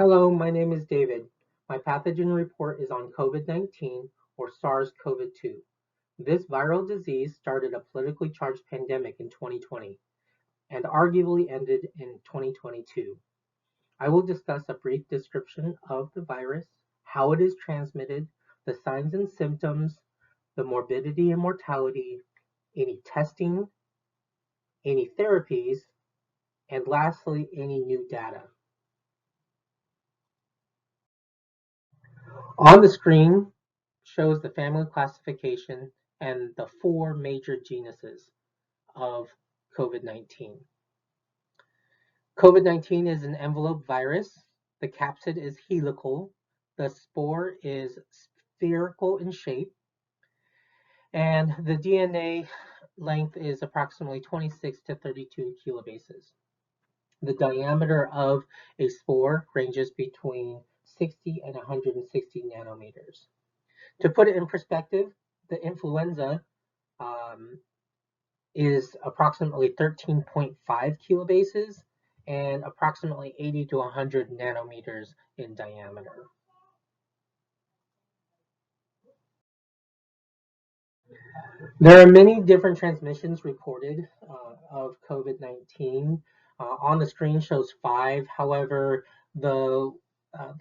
Hello, my name is David. My pathogen report is on COVID-19 or SARS-CoV-2. This viral disease started a politically charged pandemic in 2020 and arguably ended in 2022. I will discuss a brief description of the virus, how it is transmitted, the signs and symptoms, the morbidity and mortality, any testing, any therapies, and lastly, any new data. On the screen shows the family classification and the four major genuses of COVID-19. COVID-19 is an envelope virus. The capsid is helical. The spore is spherical in shape. And the DNA length is approximately 26 to 32 kilobases. The diameter of a spore ranges between 60 and 160 nanometers. To put it in perspective, the influenza is approximately 13.5 kilobases and approximately 80 to 100 nanometers in diameter. There are many different transmissions recorded of COVID-19. On the screen shows 5. However, the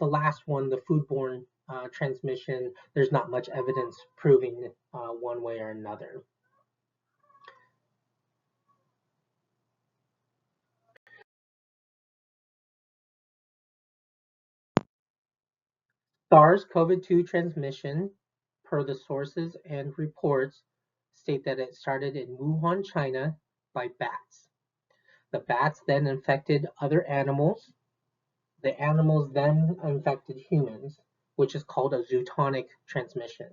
last one, the foodborne transmission, there's not much evidence proving one way or another. SARS-CoV-2 transmission, per the sources and reports, state that it started in Wuhan, China, by bats. The bats then infected other animals. The animals then infected humans, which is called a zootonic transmission.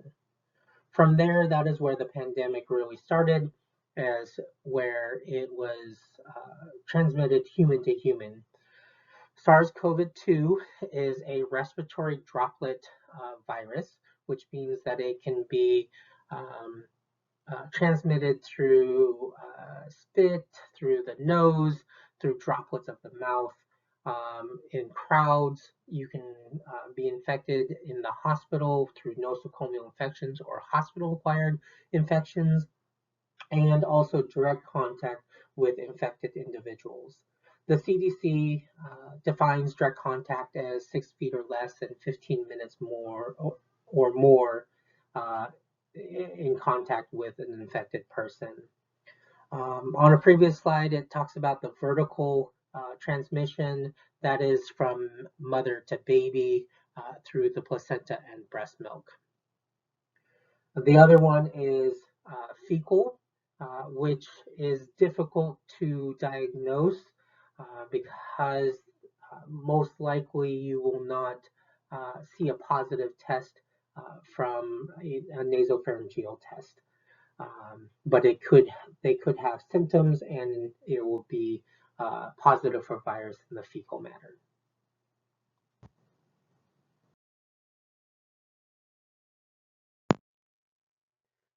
From there, that is where the pandemic really started, as where it was transmitted human to human. SARS-CoV-2 is a respiratory droplet virus, which means that it can be transmitted through spit, through the nose, through droplets of the mouth. In crowds, you can be infected in the hospital through nosocomial infections or hospital-acquired infections, and also direct contact with infected individuals. The CDC defines direct contact as 6 feet or less and 15 minutes more or more in contact with an infected person. On a previous slide, it talks about the vertical transmission, that is from mother to baby through the placenta and breast milk. The other one is fecal, which is difficult to diagnose because most likely you will not see a positive test from a nasopharyngeal test. But they could have symptoms and it will be positive for virus in the fecal matter.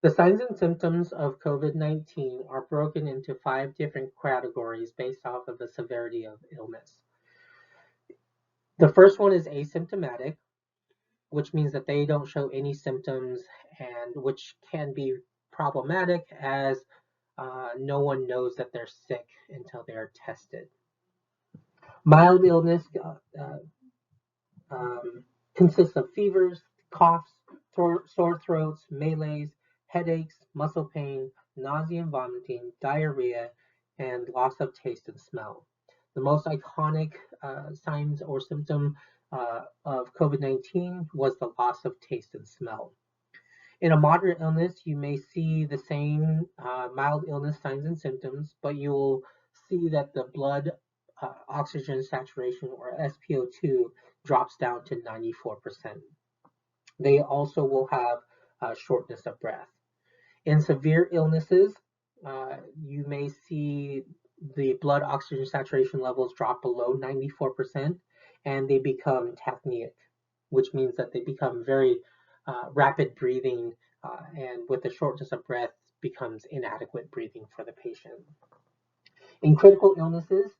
The signs and symptoms of COVID-19 are broken into 5 different categories based off of the severity of illness. The first one is asymptomatic, which means that they don't show any symptoms, and which can be problematic as no one knows that they're sick until they are tested. Mild illness consists of fevers, coughs, sore throats, malaise, headaches, muscle pain, nausea and vomiting, diarrhea, and loss of taste and smell. The most iconic signs or symptom of COVID-19 was the loss of taste and smell. In a moderate illness, you may see the same mild illness signs and symptoms, but you will see that the blood oxygen saturation, or SpO2, drops down to 94%. They also will have shortness of breath. In severe illnesses, you may see the blood oxygen saturation levels drop below 94%, and they become tachneic, which means that they become very rapid breathing, and with the shortness of breath becomes inadequate breathing for the patient. In critical illnesses,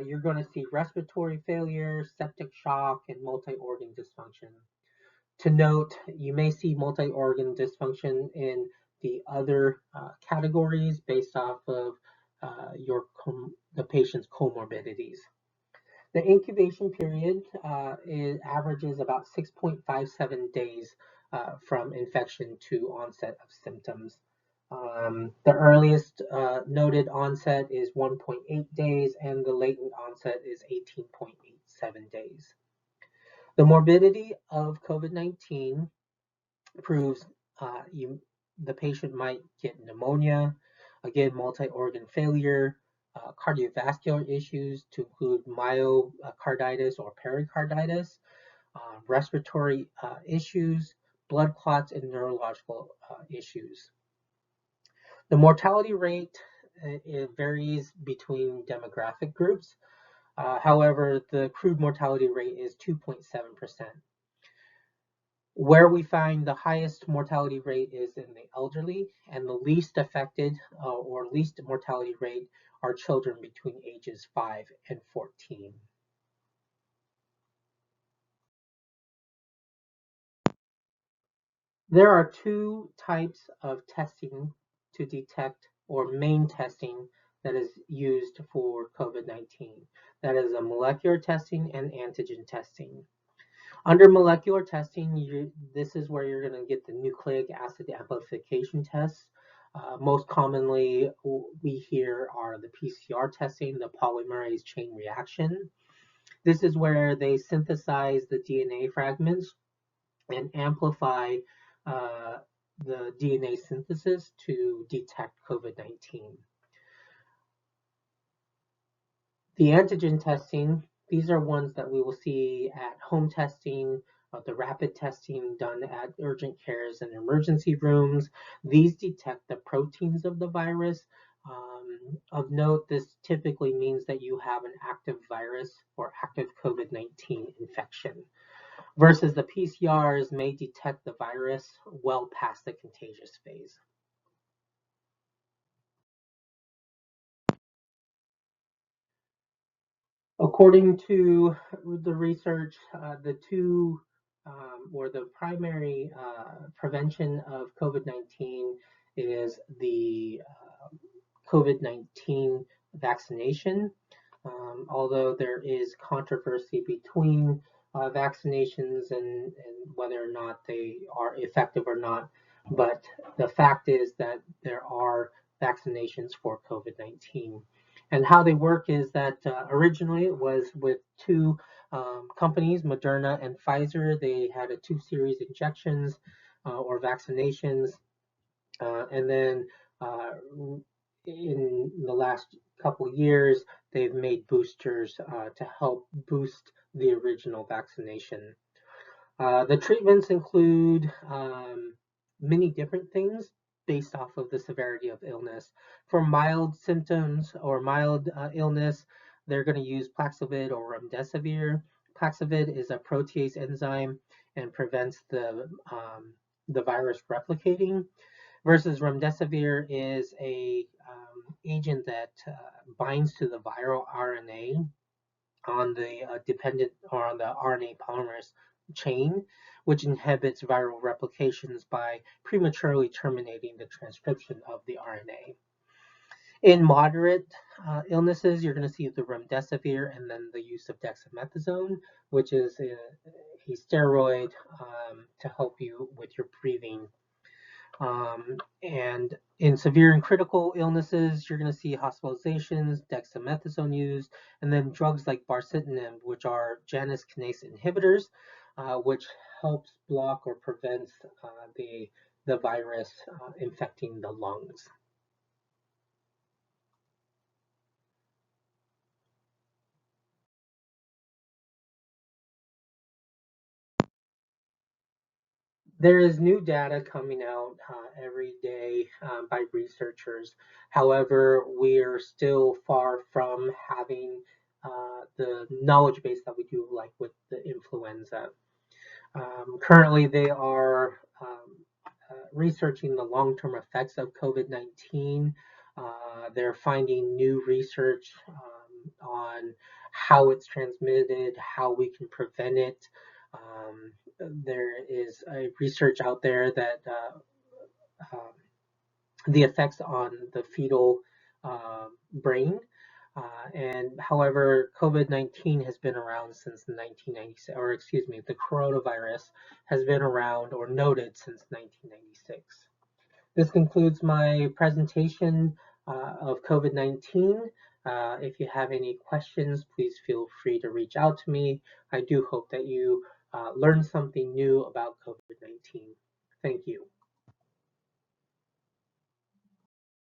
you're going to see respiratory failure, septic shock, and multi-organ dysfunction. To note, you may see multi-organ dysfunction in the other categories based off of the patient's comorbidities. The incubation period averages about 6.57 days from infection to onset of symptoms. The earliest noted onset is 1.8 days, and the latent onset is 18.87 days. The morbidity of COVID-19 proves the patient might get pneumonia, again, multi-organ failure, cardiovascular issues to include myocarditis or pericarditis, respiratory issues, blood clots, and neurological issues. The mortality rate it varies between demographic groups. However, the crude mortality rate is 2.7%. Where we find the highest mortality rate is in the elderly, and the least affected or least mortality rate are children between ages 5 and 14. There are two types of testing to detect, or main testing that is used for COVID-19. That is a molecular testing and antigen testing. Under molecular testing, this is where you're going to get the nucleic acid amplification tests. Most commonly, we hear are the PCR testing, the polymerase chain reaction. This is where they synthesize the DNA fragments and amplify uh, the DNA synthesis to detect COVID-19. The antigen testing, these are ones that we will see at home testing, the rapid testing done at urgent cares and emergency rooms. These detect the proteins of the virus. Of note, this typically means that you have an active virus or active COVID-19 infection, versus the PCRs may detect the virus well past the contagious phase. According to the research, the two or the primary prevention of COVID-19 is the COVID-19 vaccination. Although there is controversy between vaccinations and whether or not they are effective or not, but the fact is that there are vaccinations for COVID-19. And how they work is that originally it was with two companies, Moderna and Pfizer. They had a 2 series injections or vaccinations, and then uh, in the last couple of years, they've made boosters to help boost the original vaccination. The treatments include many different things based off of the severity of illness. For mild symptoms or mild illness, they're going to use Paxlovid or remdesivir. Paxlovid is a protease enzyme and prevents the virus replicating, versus remdesivir is a agent that binds to the viral RNA on the dependent or on the RNA polymerase chain, which inhibits viral replications by prematurely terminating the transcription of the RNA. In moderate illnesses, you're going to see the remdesivir and then the use of dexamethasone, which is a steroid to help you with your breathing. And in severe and critical illnesses, you're going to see hospitalizations, dexamethasone used, and then drugs like baricitinib, which are Janus kinase inhibitors, which helps block or prevents the virus infecting the lungs. There is new data coming out every day by researchers. However, we are still far from having the knowledge base that we do like with the influenza. Currently, they are researching the long-term effects of COVID-19. They're finding new research on how it's transmitted, how we can prevent it. There is a research out there that um, the effects on the fetal brain. And however, COVID-19 has been around since 1996, or excuse me, the coronavirus has been around or noted since 1996. This concludes my presentation of COVID-19. If you have any questions, please feel free to reach out to me. I do hope that you learned something new about COVID-19. Thank you.